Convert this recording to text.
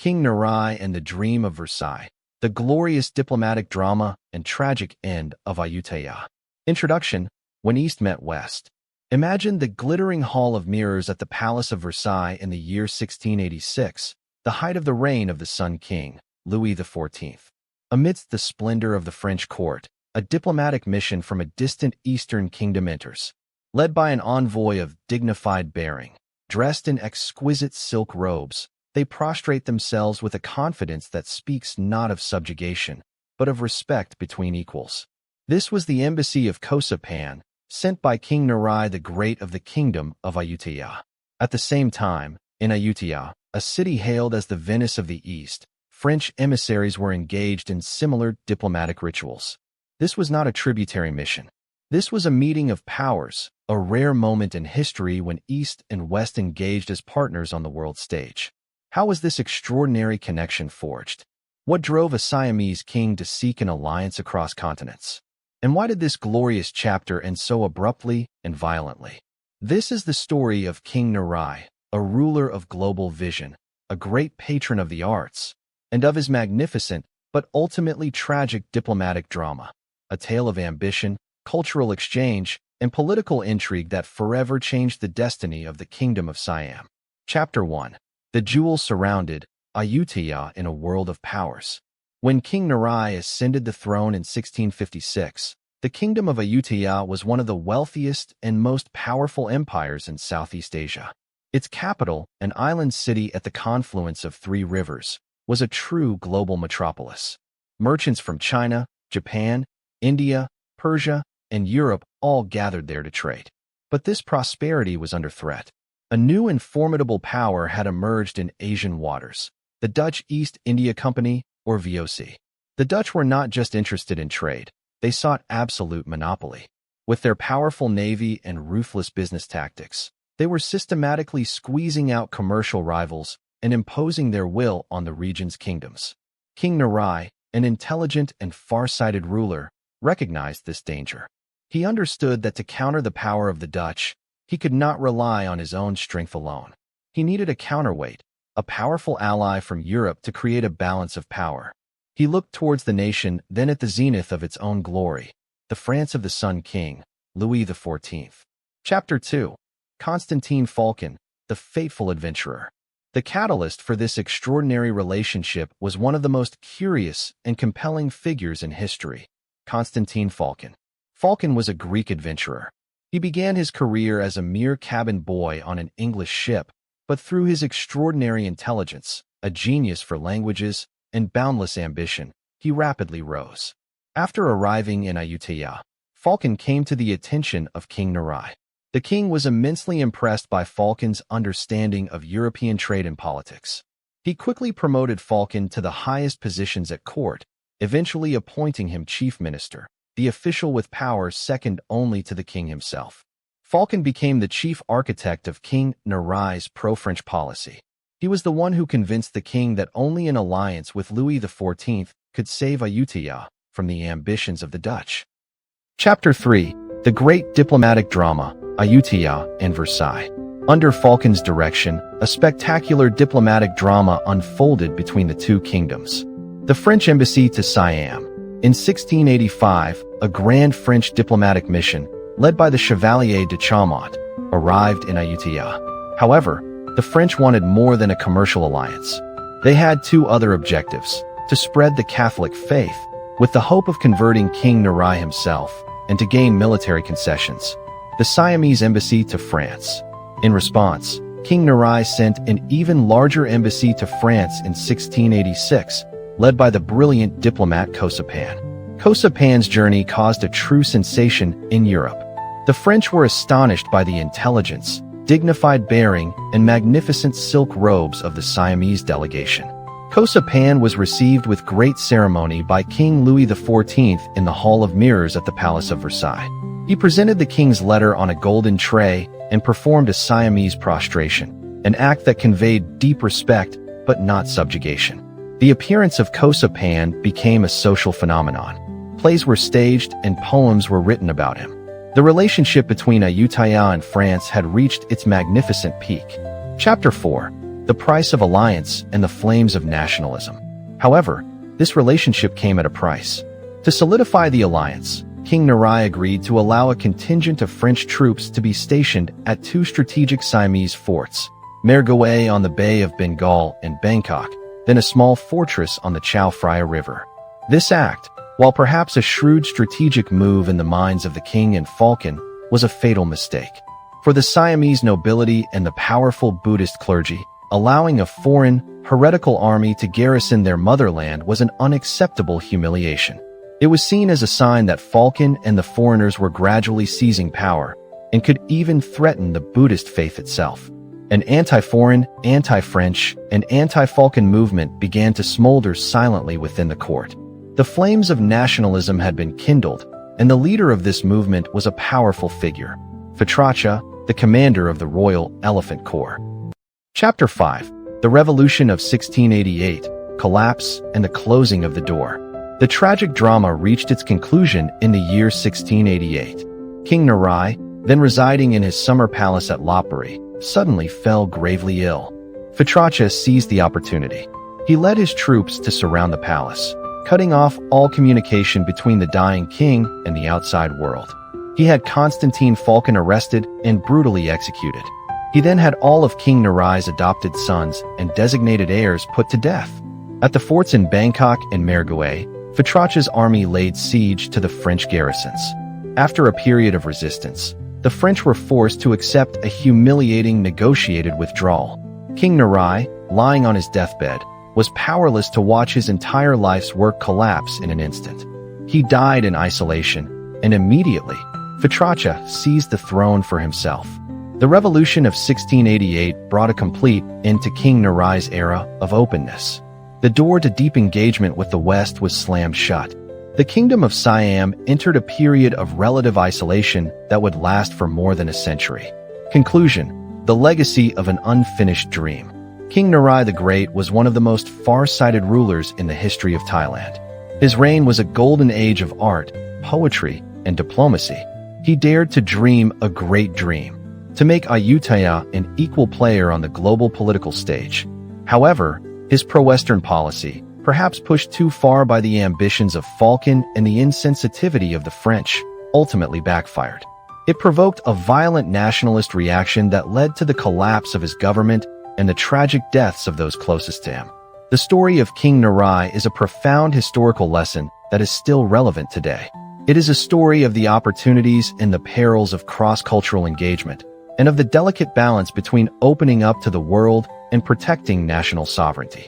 King Narai and the Dream of Versailles, the glorious diplomatic drama and tragic end of Ayutthaya. Introduction: When East met West. Imagine the glittering hall of mirrors at the Palace of Versailles in the year 1686, the height of the reign of the Sun King, Louis XIV. Amidst the splendor of the French court, a diplomatic mission from a distant eastern kingdom enters. Led by an envoy of dignified bearing, dressed in exquisite silk robes, they prostrate themselves with a confidence that speaks not of subjugation, but of respect between equals. This was the embassy of Constantine, sent by King Narai the Great of the Kingdom of Ayutthaya. At the same time, in Ayutthaya, a city hailed as the Venice of the East, French emissaries were engaged in similar diplomatic rituals. This was not a tributary mission. This was a meeting of powers, a rare moment in history when East and West engaged as partners on the world stage. How was this extraordinary connection forged? What drove a Siamese king to seek an alliance across continents? And why did this glorious chapter end so abruptly and violently? This is the story of King Narai, a ruler of global vision, a great patron of the arts, and of his magnificent but ultimately tragic diplomatic drama, a tale of ambition, cultural exchange, and political intrigue that forever changed the destiny of the Kingdom of Siam. Chapter 1. The jewel surrounded Ayutthaya in a world of powers. When King Narai ascended the throne in 1656, the Kingdom of Ayutthaya was one of the wealthiest and most powerful empires in Southeast Asia. Its capital, an island city at the confluence of three rivers, was a true global metropolis. Merchants from China, Japan, India, Persia, and Europe all gathered there to trade. But this prosperity was under threat. A new and formidable power had emerged in Asian waters, the Dutch East India Company, or VOC. The Dutch were not just interested in trade, they sought absolute monopoly. With their powerful navy and ruthless business tactics, they were systematically squeezing out commercial rivals and imposing their will on the region's kingdoms. King Narai, an intelligent and far-sighted ruler, recognized this danger. He understood that to counter the power of the Dutch, he could not rely on his own strength alone. He needed a counterweight, a powerful ally from Europe to create a balance of power. He looked towards the nation then at the zenith of its own glory, the France of the Sun King, Louis XIV. Chapter 2. Constantine Phaulkon, the fateful adventurer. The catalyst for this extraordinary relationship was one of the most curious and compelling figures in history, Constantine Phaulkon. Phaulkon was a Greek adventurer. He began his career as a mere cabin boy on an English ship, but through his extraordinary intelligence, a genius for languages, and boundless ambition, he rapidly rose. After arriving in Ayutthaya, Phaulkon came to the attention of King Narai. The king was immensely impressed by Phaulkon's understanding of European trade and politics. He quickly promoted Phaulkon to the highest positions at court, eventually appointing him chief minister, the official with power second only to the king himself. Phaulkon became the chief architect of King Narai's pro-French policy. He was the one who convinced the king that only an alliance with Louis XIV could save Ayutthaya from the ambitions of the Dutch. Chapter 3. The Great Diplomatic Drama, Ayutthaya and Versailles. Under Phaulkon's direction, a spectacular diplomatic drama unfolded between the two kingdoms. The French embassy to Siam. In 1685, a grand French diplomatic mission, led by the Chevalier de Chaumont, arrived in Ayutthaya. However, the French wanted more than a commercial alliance. They had two other objectives: to spread the Catholic faith, with the hope of converting King Narai himself, and to gain military concessions. The Siamese embassy to France. In response, King Narai sent an even larger embassy to France in 1686, led by the brilliant diplomat Constantine. Constantine's journey caused a true sensation in Europe. The French were astonished by the intelligence, dignified bearing, and magnificent silk robes of the Siamese delegation. Constantine was received with great ceremony by King Louis XIV in the Hall of Mirrors at the Palace of Versailles. He presented the king's letter on a golden tray and performed a Siamese prostration, an act that conveyed deep respect but not subjugation. The appearance of Constantine became a social phenomenon. Plays were staged and poems were written about him. The relationship between Ayutthaya and France had reached its magnificent peak. Chapter 4. the price of alliance and the flames of nationalism. However, this relationship came at a price. To solidify the alliance, King Narai agreed to allow a contingent of French troops to be stationed at two strategic Siamese forts, Mergui on the Bay of Bengal and Bangkok, then a small fortress on the Chao Phraya River. This act, while perhaps a shrewd strategic move in the minds of the king and Phaulkon, was a fatal mistake. For the Siamese nobility and the powerful Buddhist clergy, allowing a foreign, heretical army to garrison their motherland was an unacceptable humiliation. It was seen as a sign that Phaulkon and the foreigners were gradually seizing power and could even threaten the Buddhist faith itself. An anti-foreign, anti-French, and anti-Phaulkon movement began to smolder silently within the court. The flames of nationalism had been kindled, and the leader of this movement was a powerful figure, Phetracha, the commander of the Royal Elephant Corps. Chapter 5. The Revolution of 1688, Collapse and the Closing of the Door. The tragic drama reached its conclusion in the year 1688. King Narai, then residing in his summer palace at Lopburi, suddenly fell gravely ill. Phetracha seized the opportunity. He led his troops to surround the palace, cutting off all communication between the dying king and the outside world. He had Constantine Phaulkon arrested and brutally executed. He then had all of King Narai's adopted sons and designated heirs put to death. At the forts in Bangkok and Mergui, Phetracha's army laid siege to the French garrisons. After a period of resistance, the French were forced to accept a humiliating negotiated withdrawal. King Narai, lying on his deathbed, was powerless to watch his entire life's work collapse in an instant. He died in isolation, and immediately, Phetracha seized the throne for himself. The revolution of 1688 brought a complete end to King Narai's era of openness. The door to deep engagement with the West was slammed shut. The kingdom of Siam entered a period of relative isolation that would last for more than a century. Conclusion: the legacy of an unfinished dream. King Narai the Great was one of the most far-sighted rulers in the history of Thailand. His reign was a golden age of art, poetry, and diplomacy. He dared to dream a great dream, to make Ayutthaya an equal player on the global political stage. However, his pro-Western policy, perhaps pushed too far by the ambitions of Phaulkon and the insensitivity of the French, ultimately backfired. It provoked a violent nationalist reaction that led to the collapse of his government and the tragic deaths of those closest to him. The story of King Narai is a profound historical lesson that is still relevant today. It is a story of the opportunities and the perils of cross-cultural engagement, and of the delicate balance between opening up to the world and protecting national sovereignty.